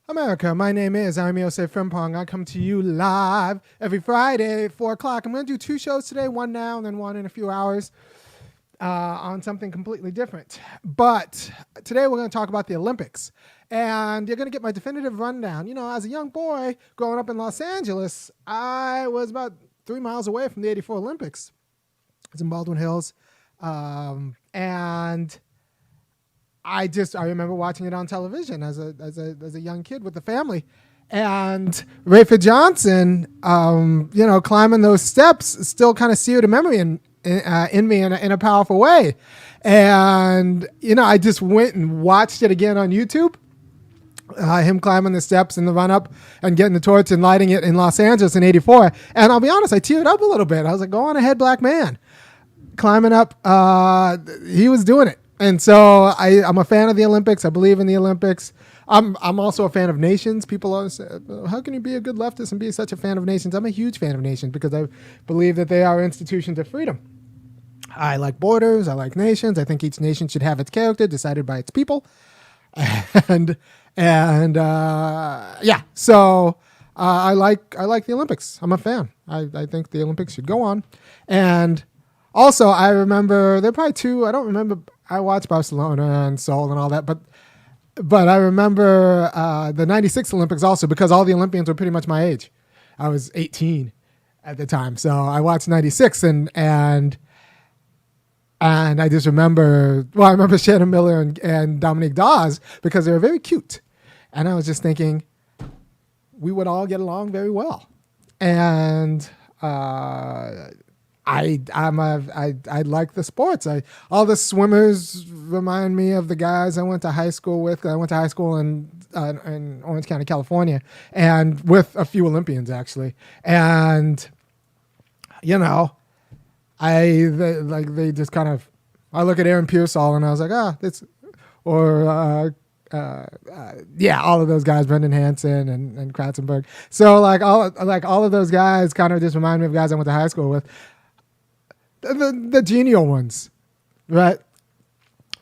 America, my name is Osei-Frimpong. I come to you live every Friday at 4 o'clock. I'm going to do two shows today, one now and then one in a few hours on something completely different. But today we're going to talk about the Olympics. And you're going to get my definitive rundown. You know, as a young boy growing up in Los Angeles, I was about 3 miles away from the 84 Olympics. It's in Baldwin Hills. And I remember watching it on television as a young kid with the family, and Rayford Johnson, climbing those steps still kind of seared a memory in me in a powerful way. And I just went and watched it again on YouTube. Him climbing the steps in the run up and getting the torch and lighting it in Los Angeles in '84. And I'll be honest, I teared up a little bit. I was like, "Go on ahead, black man." Climbing up, he was doing it. And so I'm a fan of the Olympics. I believe in the Olympics. I'm also a fan of nations. People always say, how can you be a good leftist and be such a fan of nations? I'm a huge fan of nations because I believe that they are institutions of freedom. I like borders. I like nations. I think each nation should have its character decided by its people. So I like the Olympics. I'm a fan. I think the Olympics should go on. And also, I remember there are probably two. I don't remember. I watched Barcelona and Seoul and all that, but I remember the '96 Olympics also because all the Olympians were pretty much my age. I was 18 at the time, so I watched '96 and I just remember. Well, I remember Shannon Miller and Dominique Dawes because they were very cute, and I was just thinking we would all get along very well, and I like the sports. All the swimmers remind me of the guys I went to high school with. I went to high school in Orange County, California, and with a few Olympians actually. And they just kind of. I look at Aaron Pearsall and I was like, all of those guys, Brendan Hansen and Kratzenberg. So all of those guys kind of just remind me of guys I went to high school with. The genial ones, right?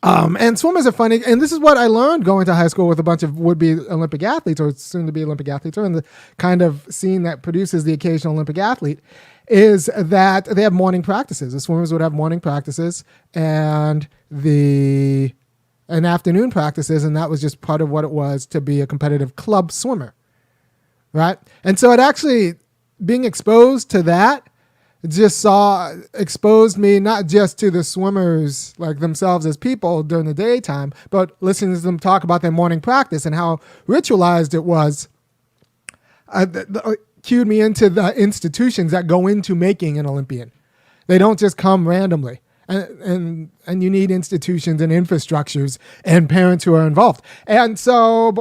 And swimmers are funny, and this is what I learned going to high school with a bunch of would-be Olympic athletes or soon-to-be Olympic athletes, or in the kind of scene that produces the occasional Olympic athlete, is that they have morning practices. The swimmers would have morning practices and afternoon practices, and that was just part of what it was to be a competitive club swimmer, right? And so it actually, being exposed to that, exposed me not just to the swimmers like themselves as people during the daytime, but listening to them talk about their morning practice and how ritualized it was. Cued me into the institutions that go into making an Olympian. They don't just come randomly. And you need institutions and infrastructures and parents who are involved. And so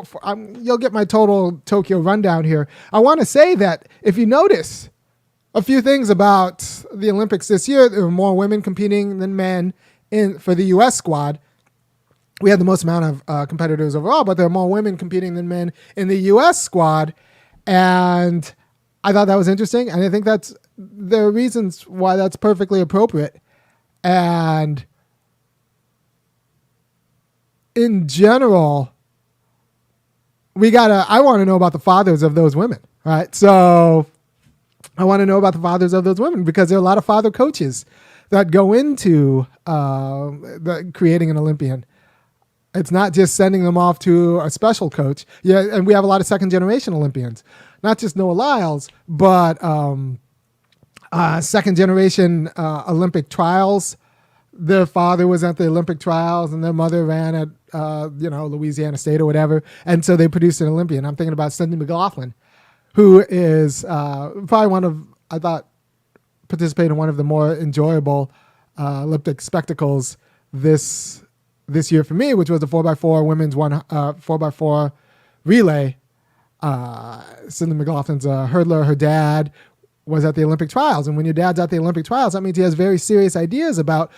you'll get my total Tokyo rundown here. I want to say that if you notice a few things about the Olympics this year, there were more women competing than men for the U.S. squad. We had the most amount of competitors overall, but there are more women competing than men in the U.S. squad. And I thought that was interesting. And I think there are reasons why that's perfectly appropriate. And in general, I want to know about the fathers of those women, right? So I want to know about the fathers of those women because there are a lot of father coaches that go into creating an Olympian. It's not just sending them off to a special coach. Yeah, and we have a lot of second-generation Olympians, not just Noah Lyles, but second-generation Olympic trials. Their father was at the Olympic trials, and their mother ran at Louisiana State or whatever, and so they produced an Olympian. I'm thinking about Cindy McLaughlin, who is probably participated in one of the more enjoyable Olympic spectacles this year for me, which was the 4x4 women's 4x4 relay. Cindy McLaughlin's a hurdler. Her dad was at the Olympic trials, and when your dad's at the Olympic trials, that means he has very serious ideas about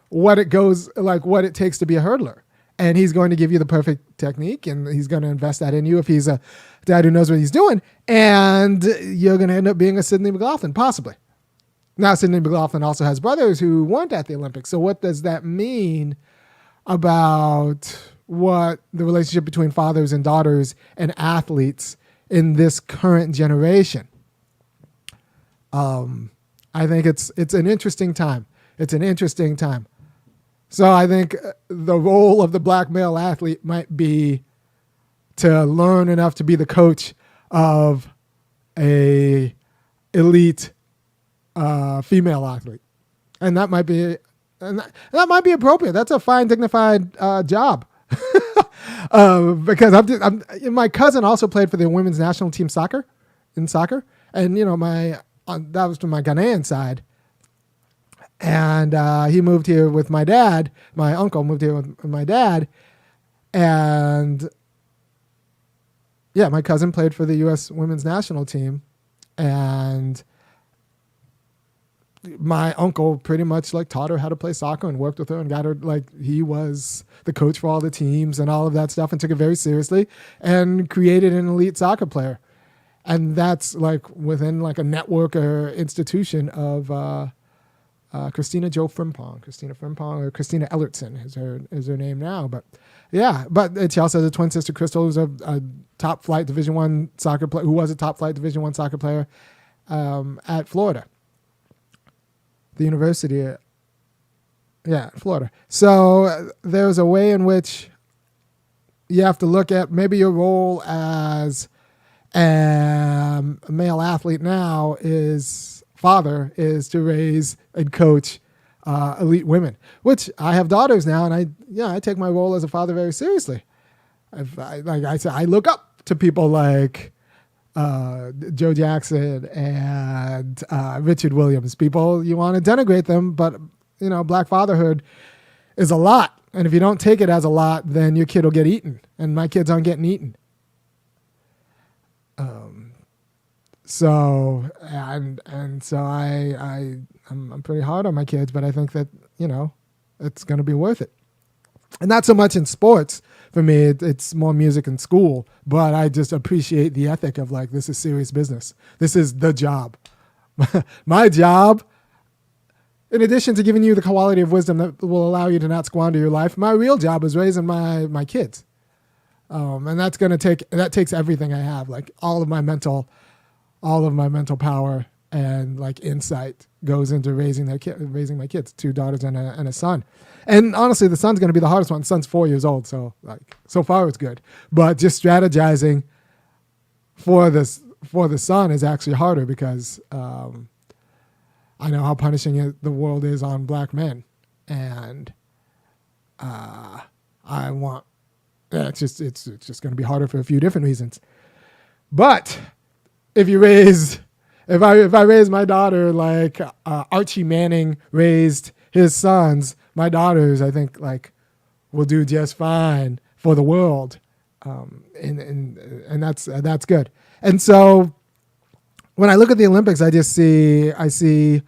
what it takes to be a hurdler. And he's going to give you the perfect technique, and he's going to invest that in you if he's a dad who knows what he's doing. And you're going to end up being a Sidney McLaughlin, possibly. Now, Sidney McLaughlin also has brothers who weren't at the Olympics. So what does that mean about what the relationship between fathers and daughters and athletes in this current generation. I think it's an interesting time. It's an interesting time. So I think the role of the black male athlete might be to learn enough to be the coach of a elite female athlete, and that might be appropriate. That's a fine, dignified job. Because my cousin also played for the women's national team soccer, and that was from my Ghanaian side, and he moved here with my dad. My uncle moved here with my dad, and yeah, my cousin played for the U.S. women's national team, and my uncle pretty much like taught her how to play soccer and worked with her and got her, like, he was the coach for all the teams and all of that stuff and took it very seriously and created an elite soccer player. And that's like within like a network or institution of Christina Frimpong or Christina Ellertson is her name now. But yeah, but she also has a twin sister, Crystal, who's a top flight Division I soccer player, who was a top flight Division I soccer player at Florida, the university. Florida. So there's a way in which you have to look at maybe your role as a male athlete now is to raise and coach elite women, which I have daughters now, and I take my role as a father very seriously. Like I said, I look up to people like Joe Jackson and Richard Williams. People, you want to denigrate them, but black fatherhood is a lot, and if you don't take it as a lot, then your kid will get eaten, and my kids aren't getting eaten. So I'm pretty hard on my kids, but I think that it's going to be worth it. And not so much in sports for me; it's more music and school. But I just appreciate the ethic of like, this is serious business. This is the job. My job, in addition to giving you the quality of wisdom that will allow you to not squander your life, my real job is raising my kids. And that takes everything I have, like all of my mental power and like insight goes into raising my kids, 2 daughters and a son. And honestly, the son's going to be the hardest one. The son's 4 years old, so like so far it's good. But just strategizing for the son is actually harder because I know how punishing the world is on black men, and it's just going to be harder for a few different reasons. But if I raise my daughter like Archie Manning raised his sons, my daughters, I think, like, will do just fine for the world, and that's good. And so when I look at the Olympics, I see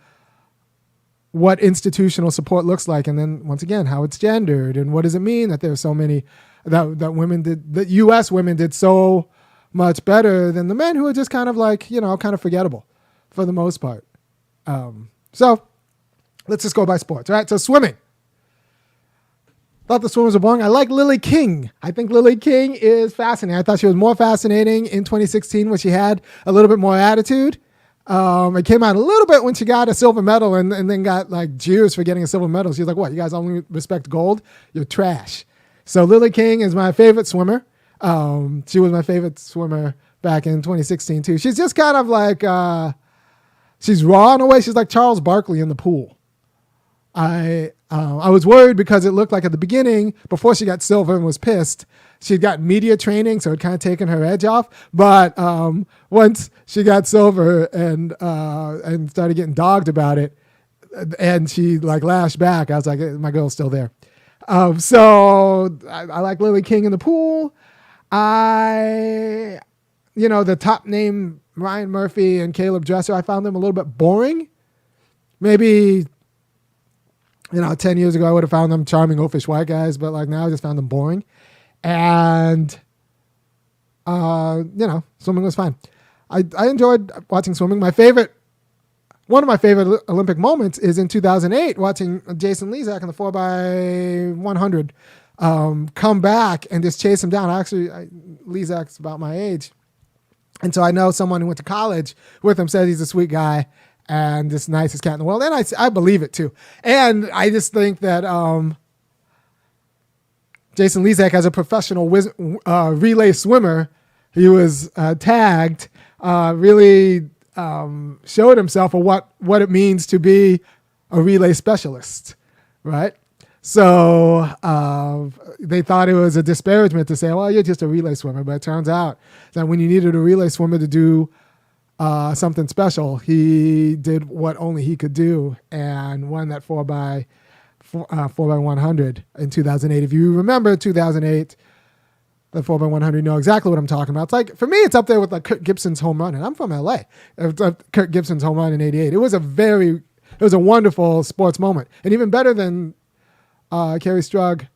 what institutional support looks like, and then once again how it's gendered, and what does it mean that there are so many that U.S. women did so much better than the men who are just kind of like kind of forgettable for the most part. So let's just go by sports, right? So swimming. Thought the swimmers were boring. I like Lily King. I think Lily King is fascinating. I thought she was more fascinating in 2016 when she had a little bit more attitude. It came out a little bit when she got a silver medal and then got like jeers for getting a silver medal. She was like, "What? You guys only respect gold? You're trash." So Lily King is my favorite swimmer. She was my favorite swimmer back in 2016 too. She's just kind of like, she's raw in a way. She's like Charles Barkley in the pool. I was worried because it looked like at the beginning, before she got silver and was pissed, she'd got media training, so it kind of taken her edge off. But once she got silver and started getting dogged about it, and she like lashed back, I was like, my girl's still there. So I like Lily King in the pool. The top name, Ryan Murphy and Caleb Dresser, I found them a little bit boring. Maybe 10 years ago, I would have found them charming, oafish white guys, but like now I just found them boring. And, swimming was fine. I enjoyed watching swimming. One of my favorite Olympic moments is in 2008, watching Jason Lezak in the 4x100 come back and just chase him down. Lezak's about my age. And so I know someone who went to college with him says he's a sweet guy and just nicest cat in the world. And I believe it too. And I just think that Jason Lezak, as a professional relay swimmer, he was tagged, really showed himself of what it means to be a relay specialist, right? So they thought it was a disparagement to say, well, you're just a relay swimmer. But it turns out that when you needed a relay swimmer to do something special, he did what only he could do and won that 4x100 in 2008. If you remember 2008, the 4x100, you know exactly what I'm talking about. It's like, for me, it's up there with like Kirk Gibson's home run, and I'm from LA. Kirk Gibson's home run in '88. It was a wonderful sports moment, and even better than Kerry Strug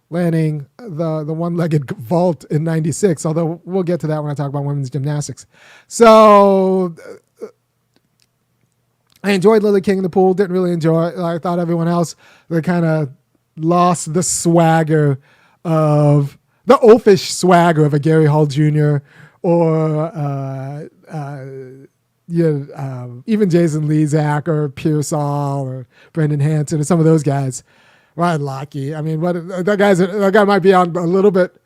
landing the one-legged vault in '96, although we'll get to that when I talk about women's gymnastics. So I enjoyed Lily King in the pool, didn't really enjoy it. I thought everyone else, they kind of lost the swagger of, the oafish swagger of a Gary Hall Jr. or even Jason Lezak or Pearsall or Brendan Hansen or some of those guys. Ryan Lochte. I mean, that guy might be on a little bit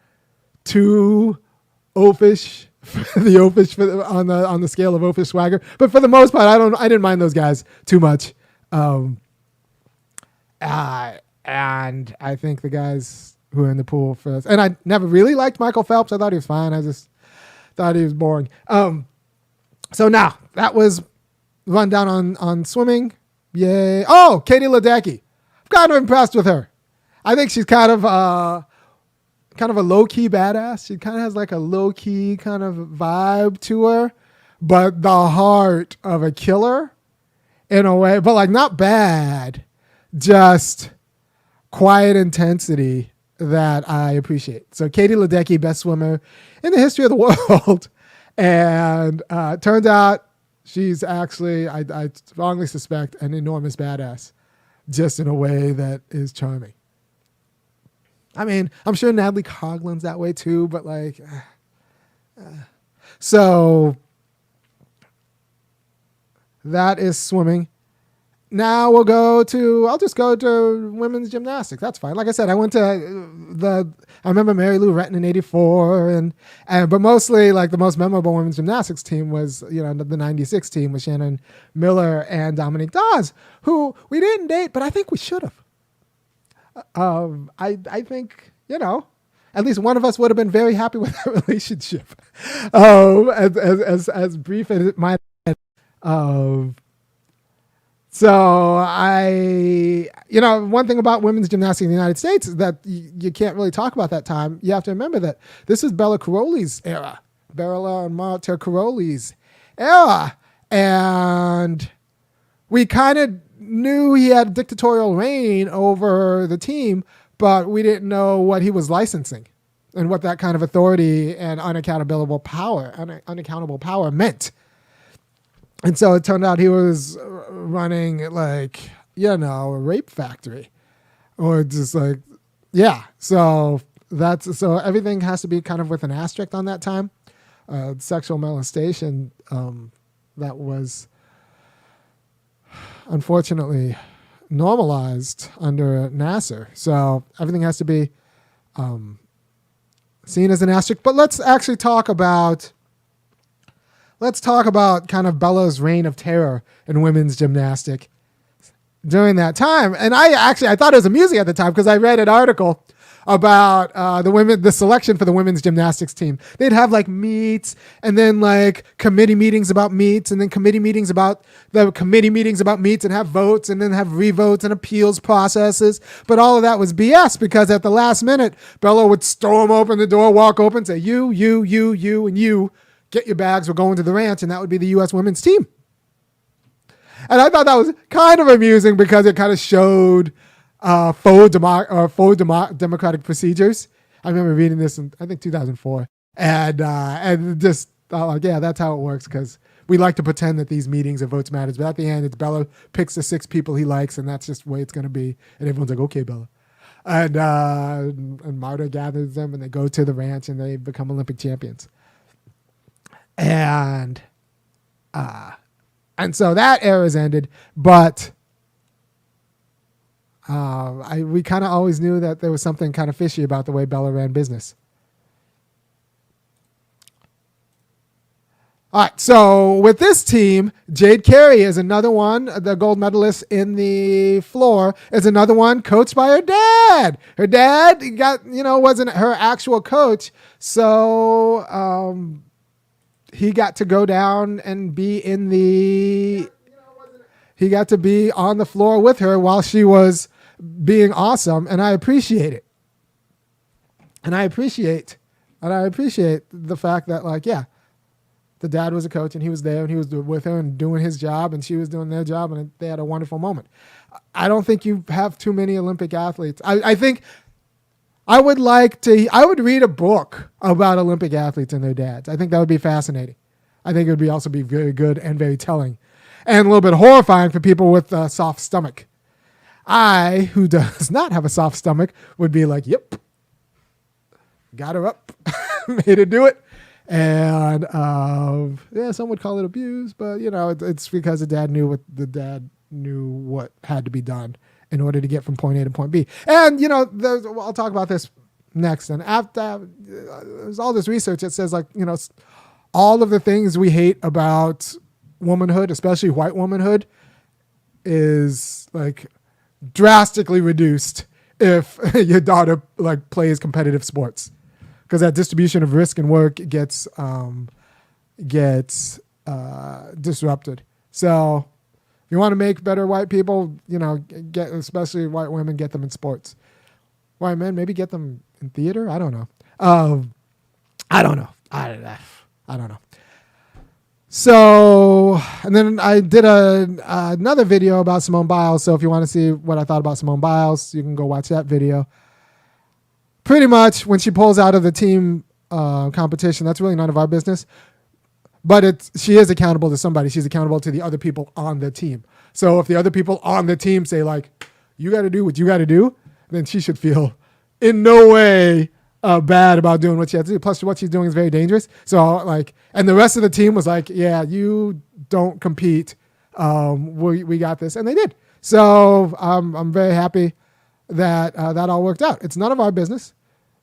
too oafish, the oafish on the scale of oafish swagger. But for the most part, I didn't mind those guys too much. And I think the guys who were in the pool for this, and I never really liked Michael Phelps. I thought he was fine. I just thought he was boring. So now that was rundown on swimming. Yay! Oh, Katie Ledecky. I'm kind of impressed with her. I think she's kind of a low-key badass. She kind of has like a low-key kind of vibe to her, but the heart of a killer in a way, but like not bad, just quiet intensity that I appreciate. So Katie Ledecky, best swimmer in the history of the world. And turns out she's actually, I strongly suspect, an enormous badass, just in a way that is charming. I mean, I'm sure Natalie Coughlin's that way too, but like, so that is swimming. Now I'll just go to women's gymnastics. That's fine. Like I said, I remember Mary Lou Retton in '84, but mostly like the most memorable women's gymnastics team was, the '96 team with Shannon Miller and Dominique Dawes, who we didn't date, but I think we should have. I think, at least one of us would have been very happy with that relationship. As brief as it might have been. So one thing about women's gymnastics in the United States is that you can't really talk about that time. You have to remember that this is Bella Caroli's era, Bella and Marta Caroli's era. And we kind of knew he had dictatorial reign over the team, but we didn't know what he was licensing and what that kind of authority and unaccountable power meant. And so it turned out he was running a rape factory, or just like, yeah. So everything has to be kind of with an asterisk on that time. Sexual molestation that was unfortunately normalized under Nasser. So everything has to be seen as an asterisk. But let's actually talk about kind of Bella's reign of terror in women's gymnastics during that time. And I thought it was amusing at the time because I read an article about the selection for the women's gymnastics team. They'd have like meets and then like committee meetings about meets and then committee meetings about meets and have votes and then have revotes and appeals processes. But all of that was BS because at the last minute, Bella would storm open the door, walk open, say, you, and you. Get your bags, we're going to the ranch, and that would be the U.S. women's team. And I thought that was kind of amusing because it kind of showed faux democratic procedures. I remember reading this in, I think, 2004. And just thought, like, yeah, that's how it works because we like to pretend that these meetings and votes matters. But at the end, it's Bella picks the 6 people he likes, and that's just the way it's going to be. And everyone's like, okay, Bella. and Marta gathers them, and they go to the ranch, and they become Olympic champions. And so that era's ended, but we kind of always knew that there was something kind of fishy about the way Bella ran business. All right, so with this team, Jade Carey is another one, the gold medalist in the floor, is another one coached by her dad. Her dad wasn't her actual coach, so he got to go down and be he got to be on the floor with her while she was being awesome, and I appreciate it. And I appreciate the fact that, the dad was a coach, and he was there, and he was with her and doing his job, and she was doing their job, and they had a wonderful moment. I don't think you have too many Olympic athletes. I think I would read a book about Olympic athletes and their dads. I think that would be fascinating. I think it would also be very good and very telling, and a little bit horrifying for people with a soft stomach. I, who does not have a soft stomach, would be like, yep, got her up, made her do it. And some would call it abuse, but it's because the dad knew what had to be done in order to get from point A to point B. And I'll talk about this next. And after there's all this research that says all of the things we hate about womanhood, especially white womanhood, is drastically reduced if your daughter plays competitive sports. Because that distribution of risk and work gets disrupted. So if you want to make better white people, get especially white women, get them in sports. White men, maybe get them in theater. I don't know. I don't know. So, and then I did another video about Simone Biles. So if you want to see what I thought about Simone Biles, you can go watch that video. Pretty much when she pulls out of the team competition, that's really none of our business. But she is accountable to somebody. She's accountable to the other people on the team. So if the other people on the team say you got to do what you got to do, then she should feel in no way bad about doing what she has to do. Plus what she's doing is very dangerous. So and the rest of the team was yeah, you don't compete. We got this. And they did. So I'm very happy that that all worked out. It's none of our business.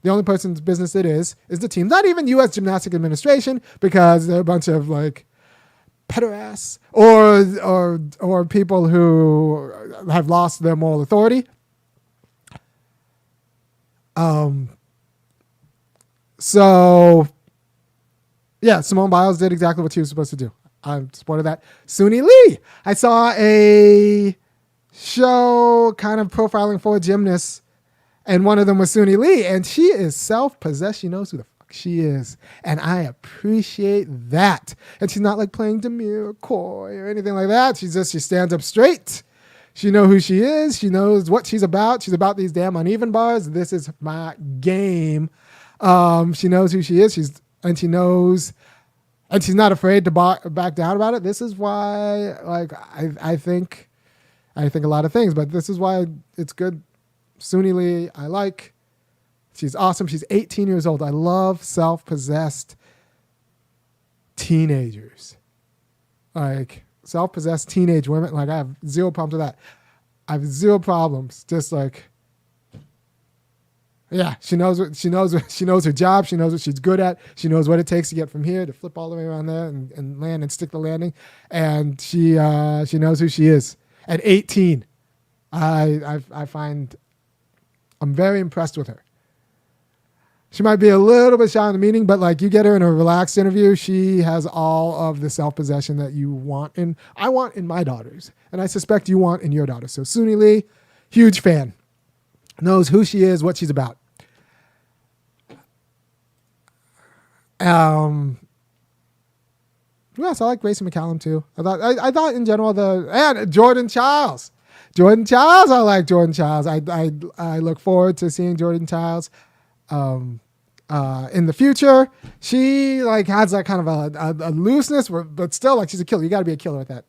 The only person's business it is the team. Not even U.S. Gymnastics Administration, because they're a bunch of pederasts or people who have lost their moral authority. So yeah, Simone Biles did exactly what she was supposed to do. I supported that. Suni Lee. I saw a show kind of profiling four gymnasts, and one of them was Suni Lee, and she is self-possessed. She knows who the fuck she is, and I appreciate that. And she's not playing demure, coy, or anything like that. She stands up straight. She knows who she is. She knows what she's about. She's about these damn uneven bars. This is my game. She knows who she is. She knows, and she's not afraid to back down about it. This is why, I think a lot of things, but this is why it's good. Suni Lee, I like. She's awesome. She's 18 years old. I love self-possessed teenagers. Self-possessed teenage women. I have zero problems with that. I have zero problems. Just yeah, she knows her job. She knows what she's good at. She knows what it takes to get from here to flip all the way around there and land and stick the landing. And she knows who she is. At 18, I find I'm very impressed with her. She might be a little bit shy in the meeting, but you get her in a relaxed interview, she has all of the self-possession that you want I want in my daughters, and I suspect you want in your daughters. So Suni Lee, huge fan, knows who she is, what she's about. Yes, I like Gracie McCallum too. I thought in general and Jordan Childs. I like Jordan Childs. I look forward to seeing Jordan Childs in the future. She has kind of a looseness, but still she's a killer. You got to be a killer at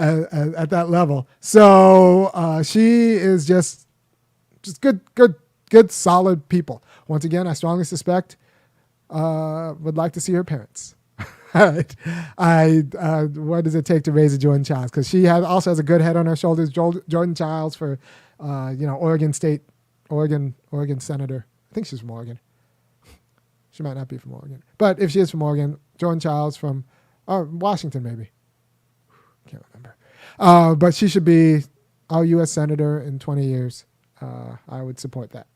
at that level. So she is just good, solid people. Once again, I strongly suspect would like to see her parents. All right. What does it take to raise a Jordan Childs? Because she also has a good head on her shoulders. Jordan Childs for, Oregon Senator. I think she's from Oregon. She might not be from Oregon. But if she is from Oregon, Jordan Childs from Washington, maybe. Can't remember. But she should be our U.S. Senator in 20 years. I would support that.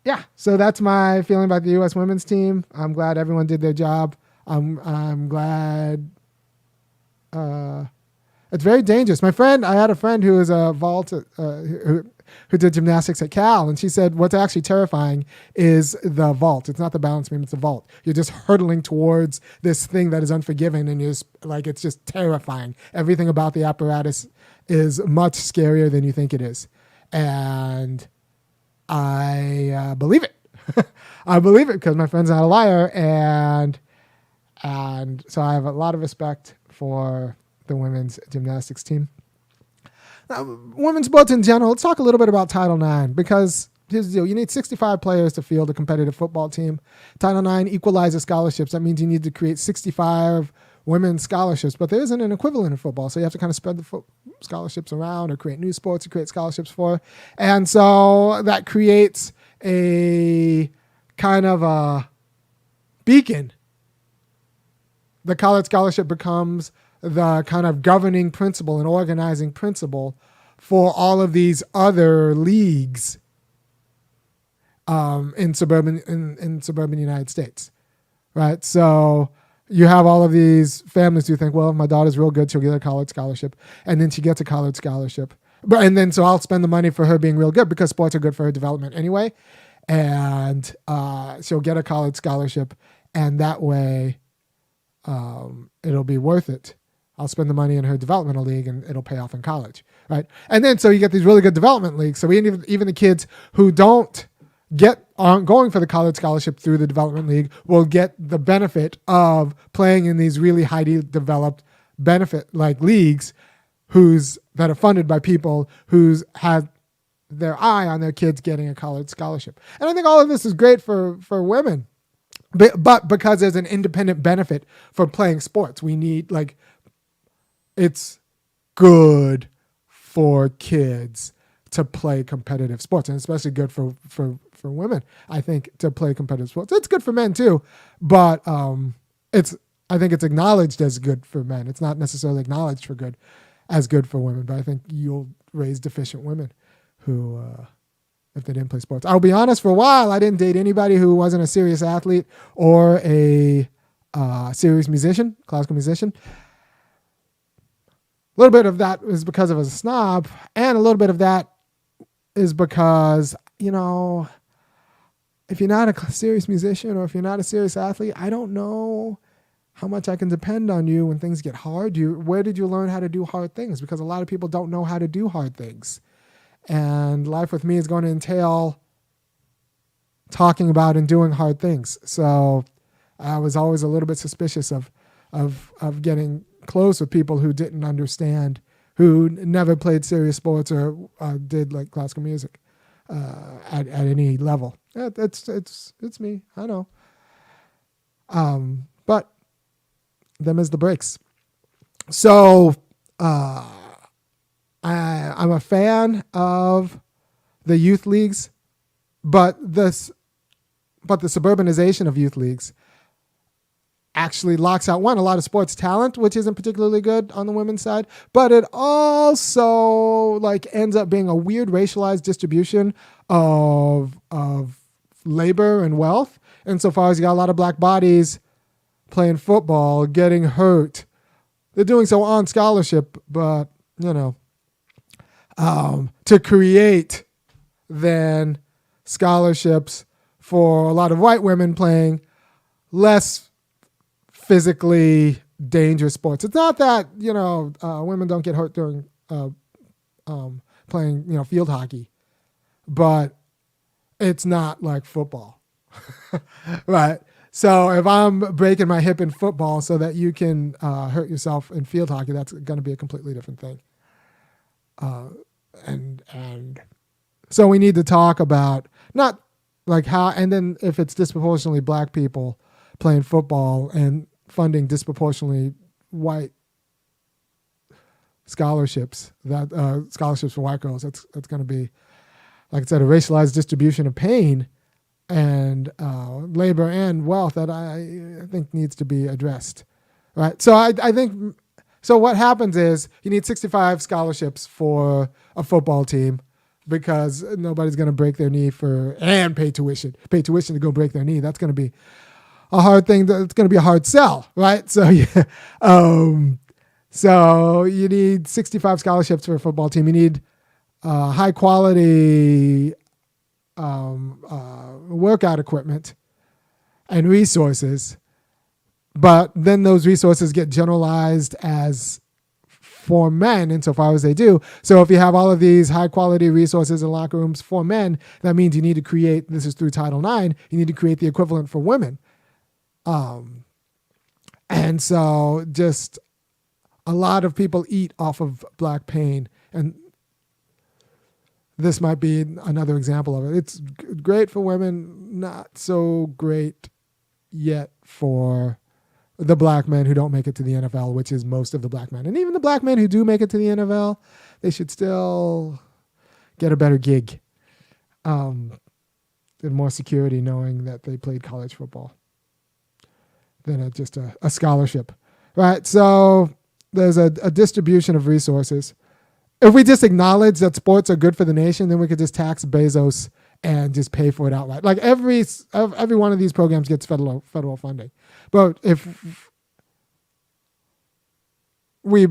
Yeah, so that's my feeling about the U.S. women's team. I'm glad everyone did their job. I'm glad. It's very dangerous. I had a friend who is a vault, who did gymnastics at Cal, and she said what's actually terrifying is the vault. It's not the balance beam, it's the vault. You're just hurtling towards this thing that is unforgiving, and it's just terrifying. Everything about the apparatus is much scarier than you think it is. And I believe it. I believe it because my friend's not a liar, and so I have a lot of respect for the women's gymnastics team. Women's sports in general. Let's talk a little bit about Title IX, because here's the deal: you need 65 players to field a competitive football team. Title IX equalizes scholarships. That means you need to create 65 women's scholarships, but there isn't an equivalent in football, so you have to kind of spread the scholarships around or create new sports to create scholarships for. And so that creates a kind of a beacon. The college scholarship becomes the kind of governing principle and organizing principle for all of these other leagues in suburban United States, right? So you have all of these families who think, well, if my daughter's real good, she'll get a college scholarship. And then she gets a college scholarship. So I'll spend the money for her being real good because sports are good for her development anyway. And she'll get a college scholarship. And that way it'll be worth it. I'll spend the money in her developmental league and it'll pay off in college, right? And then so you get these really good development leagues. So even the kids who aren't going for the college scholarship through the development league will get the benefit of playing in these really highly developed benefit like leagues that are funded by people who's had their eye on their kids getting a college scholarship. And I think all of this is great for women, but because there's an independent benefit for playing sports, it's good for kids to play competitive sports, and especially good for women, I think, to play competitive sports. It's good for men too, but I think it's acknowledged as good for men. It's not necessarily acknowledged as good for women, but I think you'll raise deficient women who, if they didn't play sports. I'll be honest, for a while, I didn't date anybody who wasn't a serious athlete or a serious musician, classical musician. A little bit of that is because I was a snob, and a little bit of that is because, if you're not a serious musician or if you're not a serious athlete, I don't know how much I can depend on you when things get hard. Where did you learn how to do hard things? Because a lot of people don't know how to do hard things. And life with me is going to entail talking about and doing hard things. So I was always a little bit suspicious of getting close with people who didn't understand, who never played serious sports or did like classical music at any level. It's me, I know. But them is the breaks. So I'm a fan of the youth leagues, but the suburbanization of youth leagues actually locks out, a lot of sports talent, which isn't particularly good on the women's side, but it also ends up being a weird racialized distribution of labor and wealth, insofar as you got a lot of black bodies playing football, getting hurt. They're doing so on scholarship, but to create then scholarships for a lot of white women playing less physically dangerous sports. It's not that, women don't get hurt during playing, field hockey, but it's not like football, right? So if I'm breaking my hip in football so that you can hurt yourself in field hockey, that's going to be a completely different thing. And so we need to talk about not like how, and then if it's disproportionately black people playing football and funding disproportionately white scholarships, that scholarships for white girls, that's going to be, like I said, a racialized distribution of pain and labor and wealth that I think needs to be addressed, right? So I think, so what happens is you need 65 scholarships for a football team because nobody's going to break their knee and pay tuition to go break their knee. That's going to be a hard thing. It's going to be a hard sell, right? So so you need 65 scholarships for a football team. You need high quality workout equipment and resources, but then those resources get generalized as for men insofar as they do. So if you have all of these high quality resources in locker rooms for men, that means you need to create, this is through Title IX, you need to create the equivalent for women. And so just a lot of people eat off of black pain, and this might be another example of it. It's great for women, not so great yet for the black men who don't make it to the NFL, which is most of the black men. And even the black men who do make it to the NFL, they should still get a better gig and more security knowing that they played college football than just a scholarship, right? So there's a distribution of resources. If we just acknowledge that sports are good for the nation, then we could just tax Bezos and just pay for it outright. Like every one of these programs gets federal funding. But if we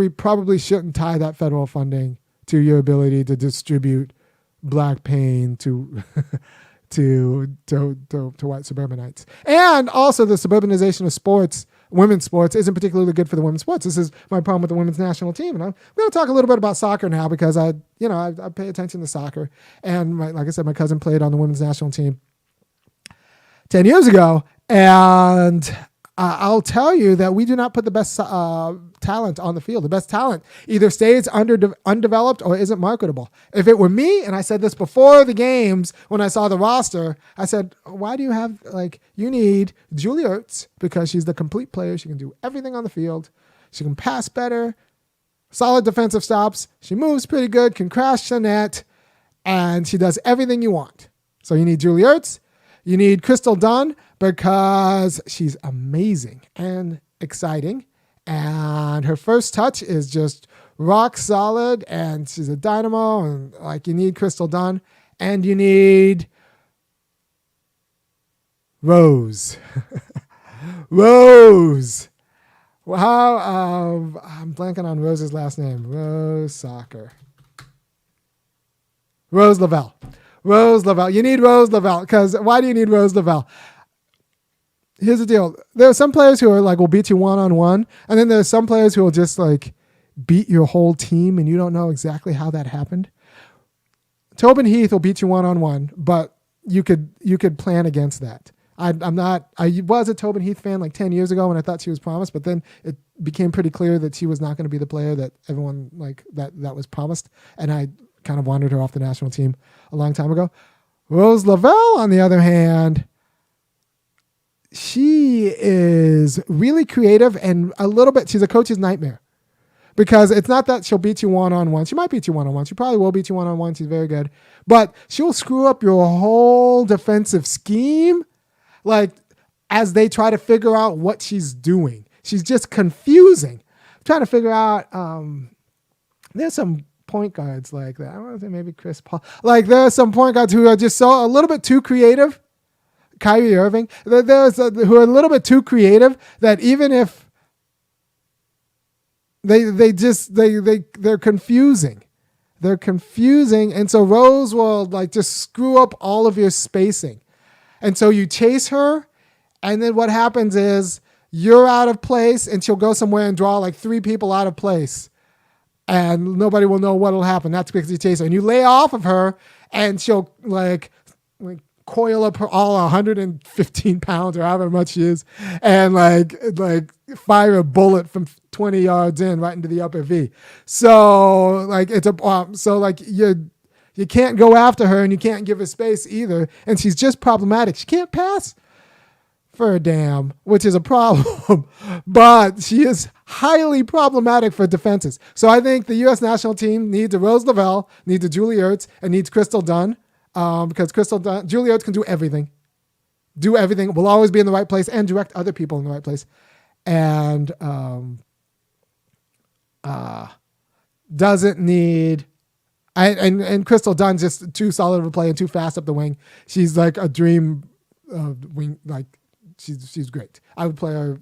probably shouldn't tie that federal funding to your ability to distribute black pain to white suburbanites. And also the suburbanization of sports, women's sports, isn't particularly good for the women's sports. This is my problem with the women's national team. And I'm going to talk a little bit about soccer now because I pay attention to soccer. And like I said, my cousin played on the women's national team 10 years ago. And I'll tell you that we do not put the best talent on the field. The best talent either stays undeveloped or isn't marketable. If it were me, and I said this before the games when I saw the roster, I said, why do you have, you need Julie Ertz because she's the complete player. She can do everything on the field. She can pass better, solid defensive stops. She moves pretty good, can crash the net, and she does everything you want. So you need Julie Ertz. You need Crystal Dunn because she's amazing and exciting. And her first touch is just rock solid. And she's a dynamo. And you need Crystal Dunn. And you need Rose. Rose. Wow. I'm blanking on Rose's last name. Rose Soccer. Rose Lavelle. Rose Lavelle. You need Rose Lavelle because why do you need Rose Lavelle? Here's the deal. There are some players who are will beat you one-on-one, and then there's some players who will just beat your whole team and you don't know exactly how that happened. Tobin Heath will beat you one-on-one, but you could plan against that. I was a Tobin Heath fan 10 years ago when I thought she was promised, but then it became pretty clear that she was not going to be the player that everyone that was promised, and I kind of wandered her off the national team a long time ago. Rose Lavelle, on the other hand, she is really creative and she's a coach's nightmare because it's not that she'll beat you one-on-one. She might beat you one-on-one. She probably will beat you one-on-one. She's very good, but she'll screw up your whole defensive scheme. As they try to figure out what she's doing, she's just confusing. I'm trying to figure out, there's some point guards like that. I want to say maybe Chris Paul. There are some point guards who are just a little bit too creative. Kyrie Irving. Who are a little bit too creative that even if they're confusing. They're confusing. And so Rose will just screw up all of your spacing. And so you chase her. And then what happens is you're out of place and she'll go somewhere and draw 3 people out of place. And nobody will know what will happen. That's because you chase her. And you lay off of her and she'll coil up her all 115 pounds or however much she is, and like fire a bullet from 20 yards in right into the upper V. So like you can't go after her and you can't give her space either, and she's just problematic. She can't pass for a damn, which is a problem, but she is highly problematic for defenses. So I think the U.S. national team needs a Rose Lavelle, needs a Julie Ertz, and needs Crystal Dunn, because Julie Ertz can do everything, will always be in the right place and direct other people in the right place, and doesn't need. And Crystal Dunn's just too solid of a play and too fast up the wing. She's like a dream wing, like. She's great. I would play her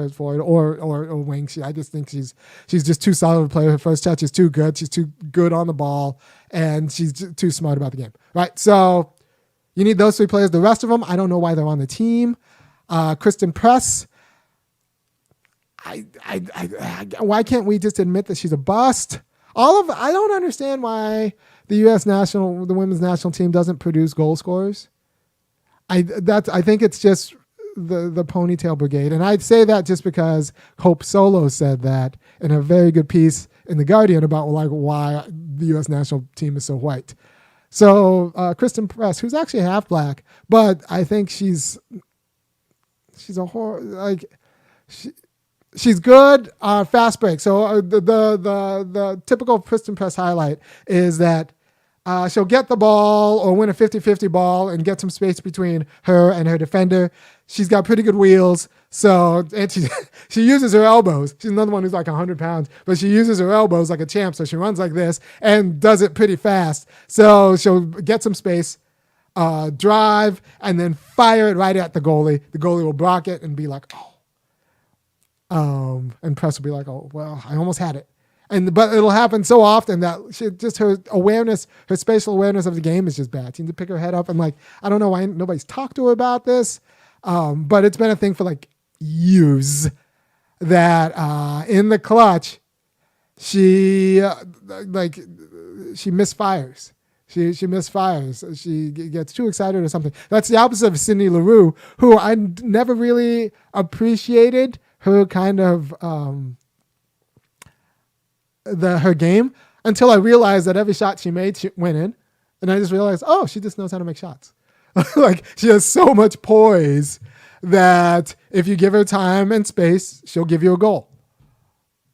as forward or wing. I just think she's just too solid to play. Her first touch is too good. She's too good on the ball, and she's too smart about the game. Right. So you need those three players. The rest of them, I don't know why they're on the team. Kristen Press. Why can't we just admit that she's a bust? I don't understand why the women's national team doesn't produce goal scorers. I think it's just the ponytail brigade. And I'd say that just because Hope Solo said that in a very good piece in The Guardian about why the U.S. national team is so white. So Kristen Press, who's actually half black, but I think she's a horror, she's good fast break. So the typical Kristen Press highlight is that she'll get the ball or win a 50-50 ball and get some space between her and her defender. She's got pretty good wheels. And she uses her elbows. She's another one who's like 100 pounds, but she uses her elbows like a champ. So she runs like this and does it pretty fast. So she'll get some space, drive, and then fire it right at the goalie. The goalie will block it and be like, oh. And Press will be like, oh, well, I almost had it. But it'll happen so often that her spatial awareness of the game is just bad. She needs to pick her head up, and I don't know why nobody's talked to her about this, but it's been a thing for years that in the clutch she misfires. She misfires. She gets too excited or something. That's the opposite of Sydney Leroux, who I never really appreciated her kind of. Her game until I realized that every shot she made went in, and I just realized, oh, she just knows how to make shots. She has so much poise that if you give her time and space, she'll give you a goal.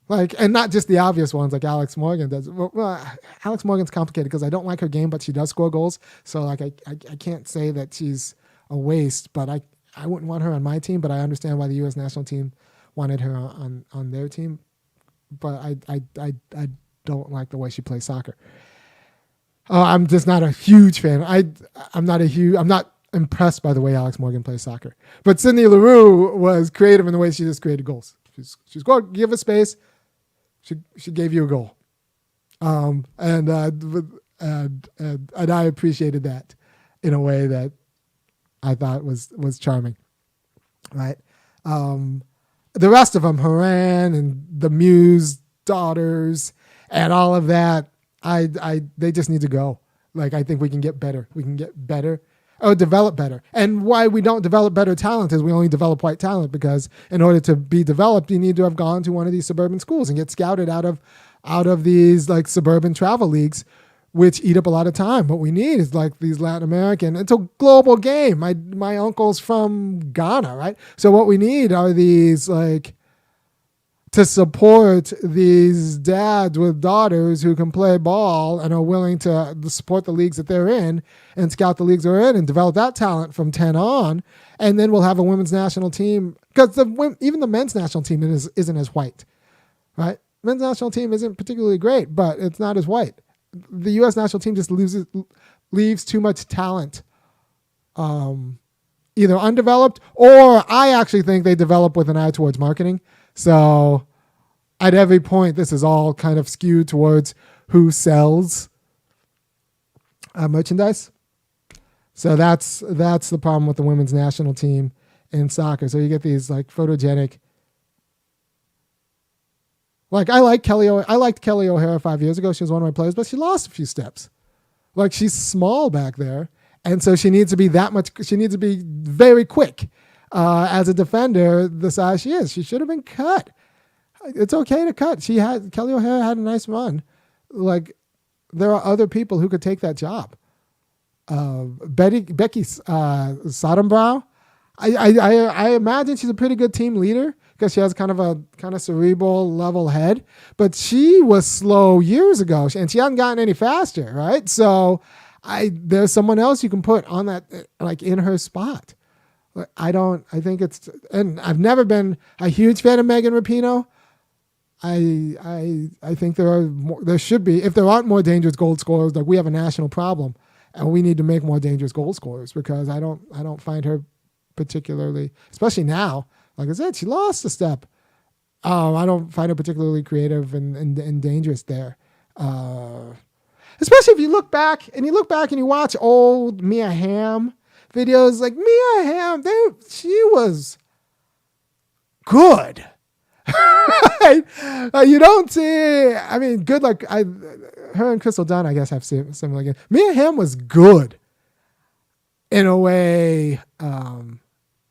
And not just the obvious ones like Alex Morgan does. Well, Alex Morgan's complicated because I don't like her game, but she does score goals. So I can't say that she's a waste, but I wouldn't want her on my team. But I understand why the U.S. national team wanted her on their team. But I don't like the way she plays soccer. I'm just not a huge fan. I'm not impressed by the way Alex Morgan plays soccer. But Sydney Leroux was creative in the way she just created goals. She's going to give a space. She gave you a goal. And I appreciated that in a way that I thought was charming. Right. The rest of them, Haran and the Muse daughters and all of that, they just need to go. I think we can get better. We can get better or develop better. And why we don't develop better talent is we only develop white talent, because in order to be developed, you need to have gone to one of these suburban schools and get scouted out of these suburban travel leagues, which eat up a lot of time. What we need is these Latin American. It's a global game. My uncle's from Ghana, right? So what we need are these to support these dads with daughters who can play ball and are willing to support the leagues that they're in and scout the leagues they're in and develop that talent from 10 on. And then we'll have a women's national team, because even the men's national team isn't as white, right? Men's national team isn't particularly great, but it's not as white. The U.S. national team just leaves too much talent either undeveloped, or I actually think they develop with an eye towards marketing. So at every point, this is all kind of skewed towards who sells merchandise. So that's the problem with the women's national team in soccer. So you get these photogenic. I liked Kelly O'Hara 5 years ago. She was one of my players, but she lost a few steps. She's small back there, And so she needs to be she needs to be very quick as a defender the size she is. She should have been cut. It's okay to cut. Kelly O'Hara had a nice run. Like, there are other people who could take that job. Becky Sodenbrow, I imagine she's a pretty good team leader because she has kind of cerebral level head, but she was slow years ago and she hasn't gotten any faster, right? So there's someone else you can put on that, like, in her spot. I think it's, and I've never been a huge fan of Megan Rapinoe. I think there should be, if there aren't more dangerous goal scorers, like, we have a national problem. And we need to make more dangerous goal scorers because I don't find her particularly, especially now. Like I said, she lost a step. I don't find her particularly creative and dangerous there. Especially if you look back and you watch old Mia Hamm videos. Like, Mia Hamm, she was good. You don't see. I mean, good. Like, her and Crystal Dunn, I guess, have similar games. Mia Hamm was good in a way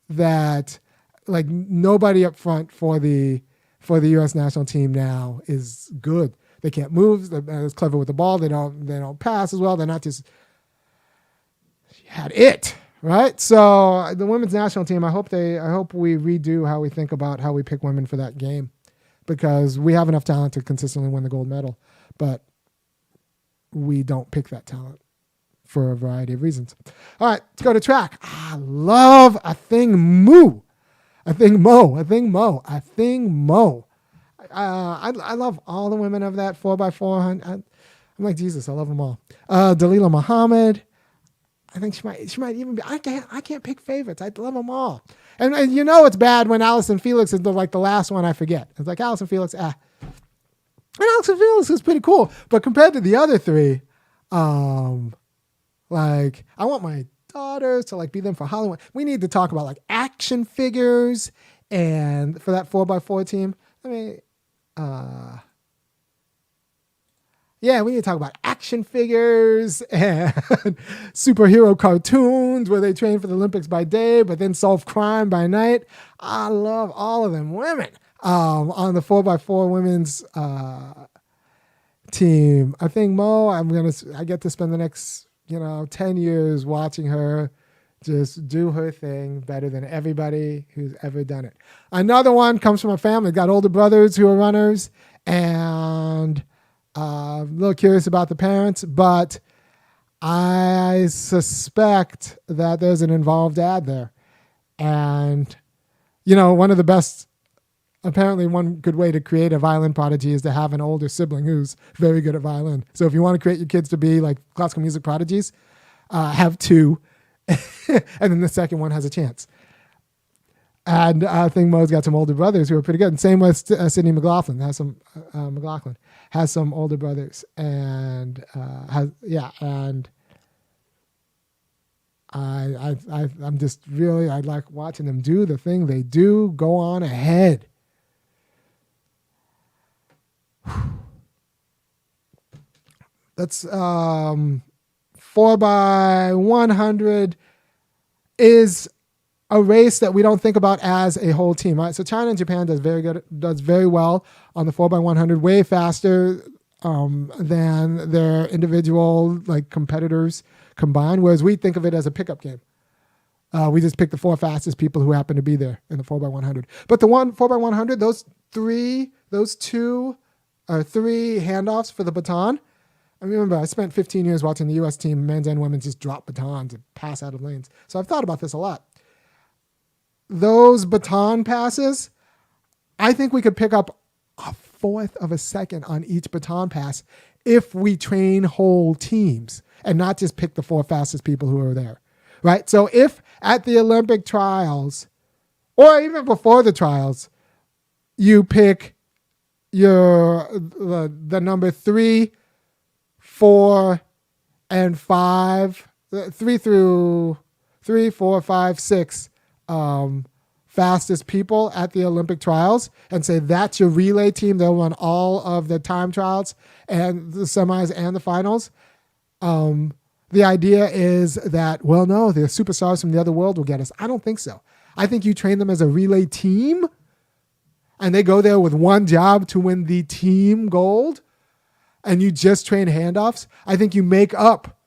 that, like, nobody up front for the U.S. national team now is good. They can't move. They're clever with the ball. They don't pass as well. They're not just. She had it. Right, so the women's national team. I hope we redo how we think about how we pick women for that game, because we have enough talent to consistently win the gold medal, but we don't pick that talent for a variety of reasons. All right, let's go to track. I love a thing Mo. I love all the women of that 4x400. I'm like Jesus. I love them all. Dalilah Muhammad. I think she might even be. I can't pick favorites. I love them all. And it's bad when Allison Felix is the last one I forget. It's like Allison Felix. And Allison Felix is pretty cool, but compared to the other three, like, I want my daughters to, like, be them for Halloween. We need to talk about, like, action figures and for that 4x4 team. I mean, yeah, we need to talk about action figures and superhero cartoons where they train for the Olympics by day, but then solve crime by night. I love all of them women on the 4x4 women's team. I think Mo, I get to spend the next 10 years watching her just do her thing better than everybody who's ever done it. Another one comes from a family, got older brothers who are runners, and a little curious about the parents, but I suspect that there's an involved dad there. And, one of the best, apparently one good way to create a violin prodigy is to have an older sibling who's very good at violin. So if you want to create your kids to be like classical music prodigies, have two, and then the second one has a chance. And I think Mo's got some older brothers who are pretty good. And same with Sydney McLaughlin. McLaughlin has some older brothers, and and I'm just really, I like watching them do the thing they do. Go on ahead. That's 4x100 is a race that we don't think about as a whole team, right? So China and Japan does very well on the 4x100, way faster than their individual competitors combined, whereas we think of it as a pickup game. We just pick the four fastest people who happen to be there in the 4x100. But the 4x100, those three handoffs for the baton. I remember I spent 15 years watching the U.S. team, men's and women's, just drop batons and pass out of lanes. So I've thought about this a lot. Those baton passes, I think we could pick up a fourth of a second on each baton pass if we train whole teams and not just pick the four fastest people who are there, right? So if at the Olympic trials, or even before the trials, you pick the number 3, 4, and 5, 3 through 3, 4, 5, 6 fastest people at the Olympic trials, and say that's your relay team. They'll run all of the time trials and the semis and the finals. Then the idea is that, well, no, the superstars from the other world will get us. I don't think so. I think you train them as a relay team, and they go there with one job to win the team gold, and you just train handoffs. I think you make up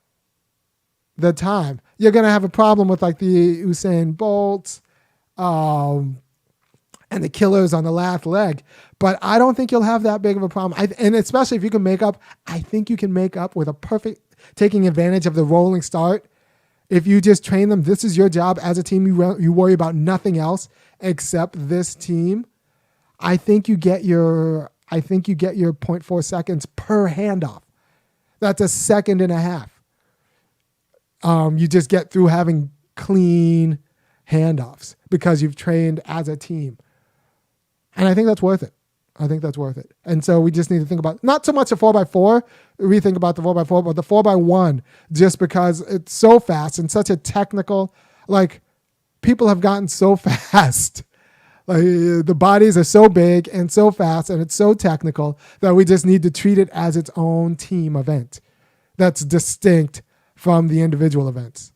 the time. You're going to have a problem with like the Usain Bolts and the killers on the last leg, but I don't think you'll have that big of a problem. And especially if you can make up, I think you can make up with a perfect, taking advantage of the rolling start. If you just train them, this is your job as a team. You worry about nothing else except this team. I think you get your 0.4 seconds per handoff. That's a second and a half. You just get through having clean handoffs because you've trained as a team. And I think that's worth it. And so we just need to think about not so much a 4x4, rethink about the 4x4, but the 4x1, just because it's so fast and such a technical, like people have gotten so fast. Like the bodies are so big and so fast and it's so technical that we just need to treat it as its own team event that's distinct from the individual events.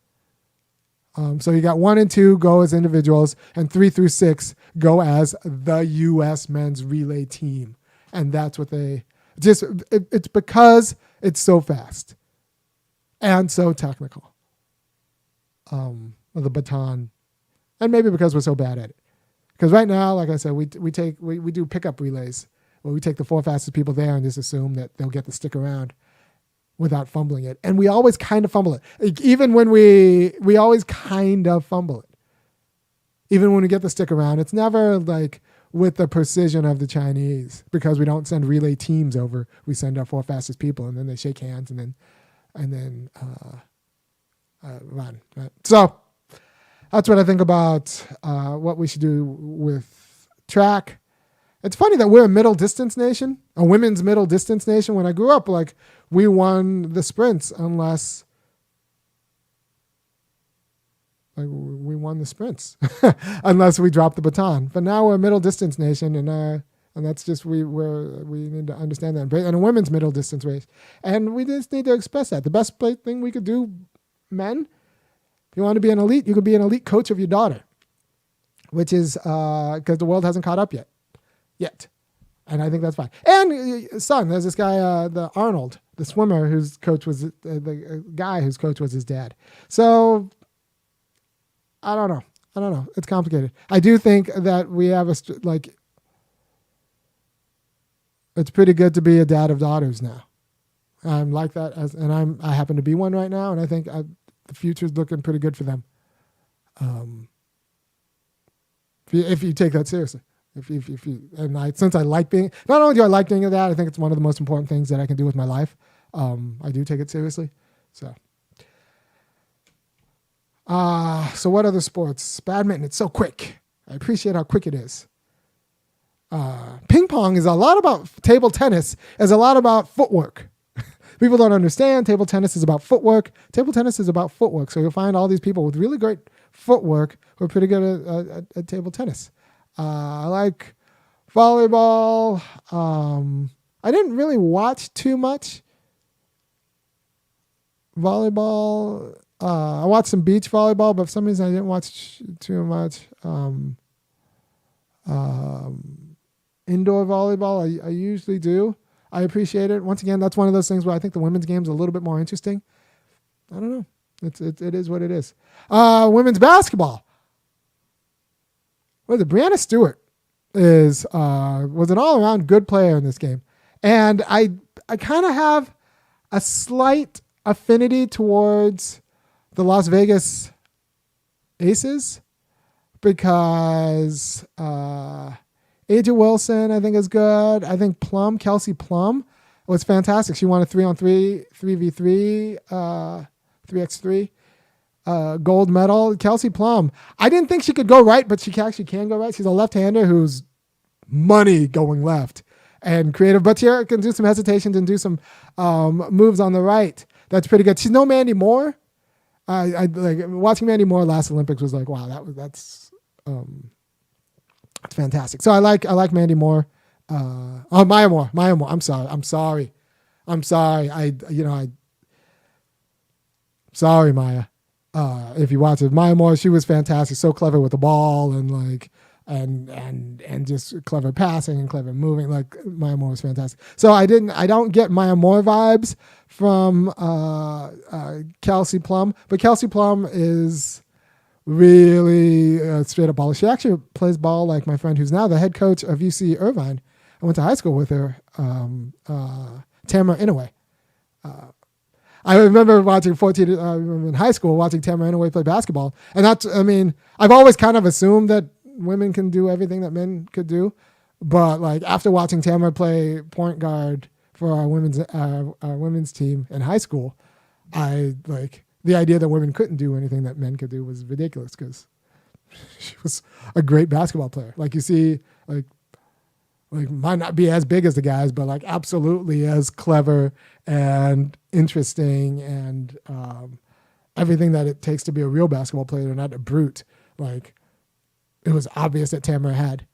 So you got 1 and 2 go as individuals, and 3 through 6 go as the U.S. men's relay team. And that's what it's because it's so fast and so technical. The baton, and maybe because we're so bad at it. Because right now, like I said, we do pickup relays where we take the 4 fastest people there and just assume that they'll get to stick around without fumbling it. And we always kind of fumble it. Like, even when we always kind of fumble it. Even when we get the stick around, it's never like with the precision of the Chinese, because we don't send relay teams over. We send our 4 fastest people, and then they shake hands and then run. Right? So that's what I think about what we should do with track. It's funny that we're a middle distance nation, a women's middle distance nation. When I grew up, like, we won the sprints unless we dropped the baton. But now we're a middle distance nation, and that's just we need to understand that. And a women's middle distance race, and we just need to express that. The best thing we could do, men, if you want to be an elite, you could be an elite coach of your daughter, which is because the world hasn't caught up yet. And I think that's fine. And son, there's this guy, the Arnold, the swimmer whose coach was the guy whose coach was his dad. So I don't know. It's complicated. I do think that we have it's pretty good to be a dad of daughters now. I'm like that, I happen to be one right now, and I think the future's looking pretty good for them. If you take that seriously. Since I like being, not only do I like doing that, I think it's one of the most important things that I can do with my life. I do take it seriously. So what other sports? Badminton, it's so quick. I appreciate how quick it is. Ping pong is a lot about table tennis, is a lot about footwork. People don't understand table tennis is about footwork. So you'll find all these people with really great footwork who are pretty good at table tennis. I like volleyball. I didn't really watch too much volleyball. I watched some beach volleyball, but for some reason I didn't watch too much indoor volleyball. I usually do. I appreciate it. Once again, that's one of those things where I think the women's game is a little bit more interesting. I don't know. It is what it is. Women's basketball. Well, Brianna Stewart was an all-around good player in this game. And I kind of have a slight affinity towards the Las Vegas Aces because Aja Wilson, I think, is good. I think Kelsey Plum was fantastic. She won a 3-on-3, 3v3, 3x3. Gold medal. Kelsey Plum. I didn't think she could go right, but she actually can go right. She's a left-hander who's money going left and creative, but she can do some hesitations and do some moves on the right. That's pretty good. She's no Mandy Moore. I like watching Mandy Moore last Olympics was like, wow, that's fantastic. So I like Mandy Moore. Maya Moore. I'm sorry. Sorry, Maya. If you watch it, Maya Moore, she was fantastic, so clever with the ball and like and just clever passing and clever moving. Like Maya Moore was fantastic. So I don't get Maya Moore vibes from Kelsey Plum, but Kelsey Plum is really straight up baller. She actually plays ball like my friend who's now the head coach of UC Irvine. I went to high school with her, Tamara Inouye. I remember watching in high school, watching Tamara Inouye play basketball. And I've always kind of assumed that women can do everything that men could do. But like after watching Tamara play point guard for our women's team in high school, the idea that women couldn't do anything that men could do was ridiculous because she was a great basketball player. Like you see, like might not be as big as the guys, but like absolutely as clever and interesting and everything that it takes to be a real basketball player, not a brute. Like it was obvious that Tamara had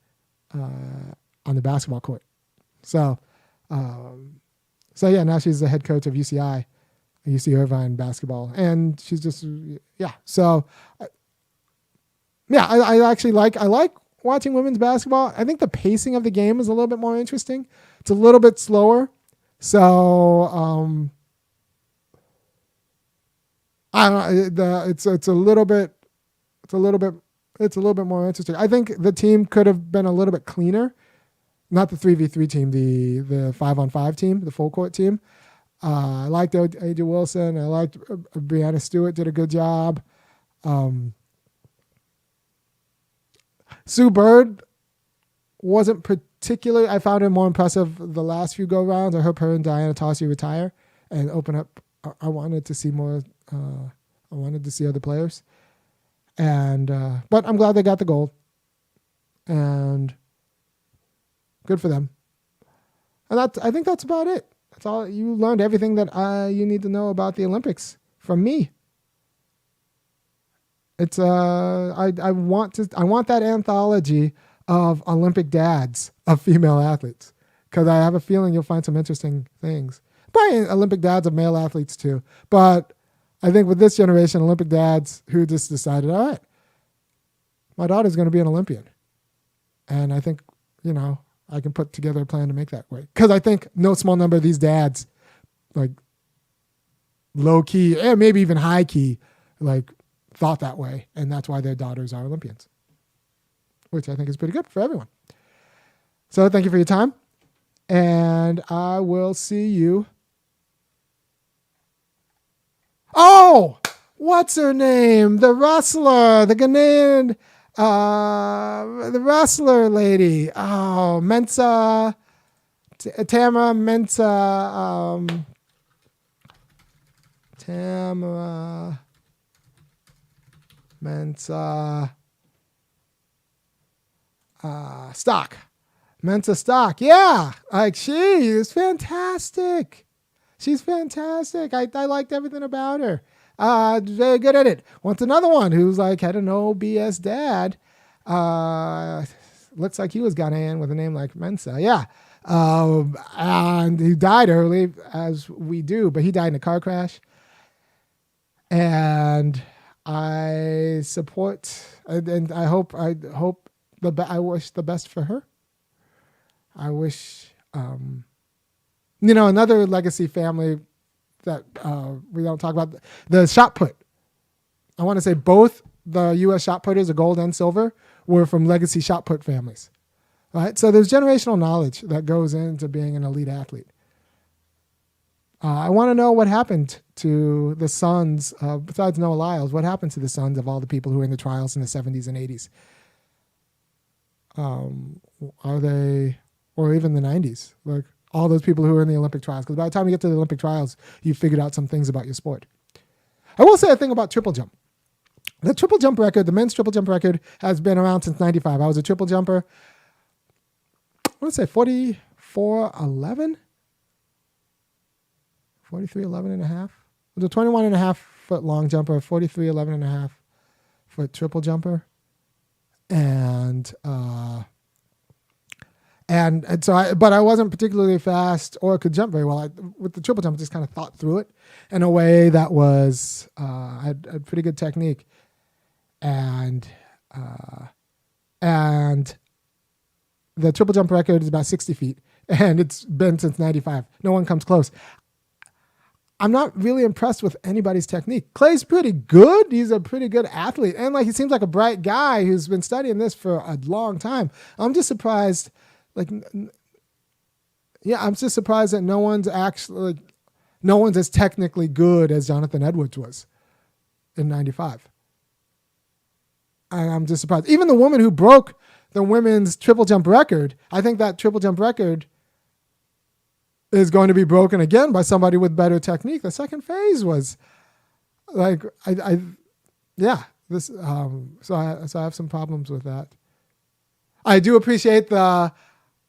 on the basketball court. So yeah, now she's the head coach of UC Irvine basketball, and she's just So I actually like watching women's basketball. I think the pacing of the game is a little bit more interesting. It's a little bit slower. So I don't know. It's a little bit more interesting. I think the team could have been a little bit cleaner. Not the 3v3 team, the 5-on-5 team, the full court team. I liked AJ Wilson. I liked Brianna Stewart did a good job. Sue Bird wasn't particularly. I found her more impressive the last few go-rounds. I hope her and Diana Taurasi retire and open up. I wanted to see more. I wanted to see other players, and but I'm glad they got the gold, and good for them. And I think that's about it. That's all. You learned everything that you need to know about the Olympics from me. It's I want that anthology of Olympic dads of female athletes because I have a feeling you'll find some interesting things. Probably Olympic dads of male athletes too, but I think with this generation, Olympic dads who just decided, all right, my daughter's going to be an Olympian, and I think I can put together a plan to make that way because I think no small number of these dads, like low key and maybe even high key, like thought that way, and that's why their daughters are Olympians, which I think is pretty good for everyone. So thank you for your time, and I will see you. Oh, what's her name? The wrestler, the Ghanaian, the wrestler lady. Oh, Mensa, Tamara Mensa, Tamara Mensa Stock. Mensa Stock. Yeah. Like she is fantastic. She's fantastic. I liked everything about her. Very good at it. Wants another one who's like had an no BS dad. Looks like he was Ghanaian with a name like Mensa. Yeah. And he died early, as we do, but he died in a car crash. And I support and I wish the best for her. I wish another legacy family that we don't talk about, the shot put. I want to say both the U.S. shot putters, the gold and silver, were from legacy shot put families. Right? So there's generational knowledge that goes into being an elite athlete. I want to know what happened to the sons, besides Noah Lyles, what happened to the sons of all the people who were in the trials in the 70s and 80s? Are they, or even the 90s, like all those people who were in the Olympic trials? Because by the time you get to the Olympic trials, you've figured out some things about your sport. I will say a thing about triple jump. The triple jump record, the men's triple jump record, has been around since 95. I was a triple jumper, I want to say 44.11? 43.11 and a half. It was a 21 and a half foot long jumper, 43.11 and a half foot triple jumper. And And so but I wasn't particularly fast or could jump very well. With the triple jump, I just kind of thought through it in a way that was, I had pretty good technique. And the triple jump record is about 60 feet, and it's been since 95. No one comes close. I'm not really impressed with anybody's technique. Clay's pretty good. He's a pretty good athlete. And like, he seems like a bright guy who's been studying this for a long time. I'm just surprised. I'm just surprised that no one's as technically good as Jonathan Edwards was in 95. And I'm just surprised. Even the woman who broke the women's triple jump record, I think that triple jump record is going to be broken again by somebody with better technique. The second phase was like, so I have some problems with that. I do appreciate the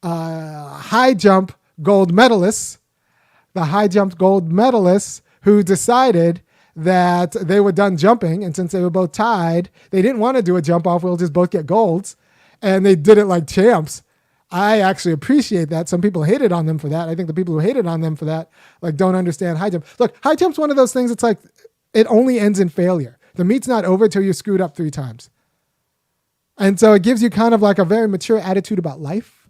high jump gold medalists, who decided that they were done jumping, and since they were both tied, they didn't want to do a jump off. We'll just both get golds, and they did it like champs. I actually appreciate that. Some people hated on them for that. I think the people who hated on them for that don't understand high jump. Look, high jump's one of those things. It's like it only ends in failure. The meet's not over till you're screwed up 3 times, and so it gives you kind of like a very mature attitude about life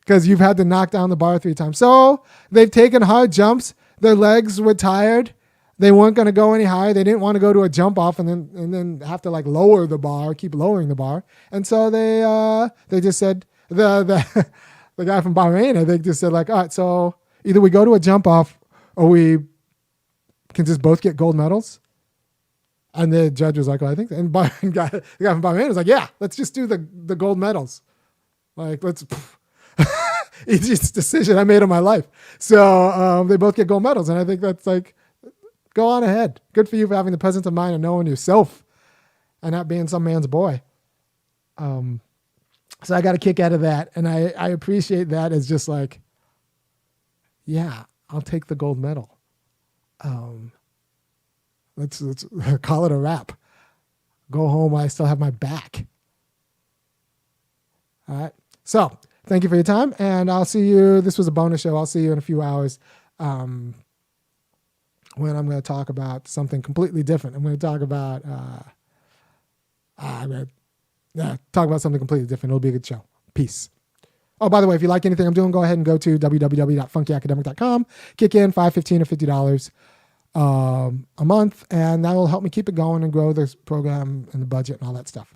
because you've had to knock down the bar 3 times. So they've taken hard jumps. Their legs were tired. They weren't going to go any higher. They didn't want to go to a jump off and then have to like lower the bar, keep lowering the bar. And so they just said, the guy from Bahrain, I think, just said like, all right, so either we go to a jump off or we can just both get gold medals. And the judge was like, well, I think, and the guy from Bahrain was like, yeah, let's just do the gold medals. Like, let's, easiest decision I made in my life. So they both get gold medals. And I think that's like, go on ahead. Good for you for having the presence of mind and knowing yourself and not being some man's boy. So I got a kick out of that. And I appreciate that as just like, yeah, I'll take the gold medal. Let's call it a wrap. Go home while I still have my back. All right. So thank you for your time. And I'll see you. This was a bonus show. I'll see you in a few hours. When I'm going to talk about something completely different. I'm going to talk about talk about something completely different. It'll be a good show. Peace. Oh, by the way, if you like anything I'm doing, go ahead and go to www.funkyacademic.com. Kick in $5, $15, or $50 a month, and that will help me keep it going and grow this program and the budget and all that stuff.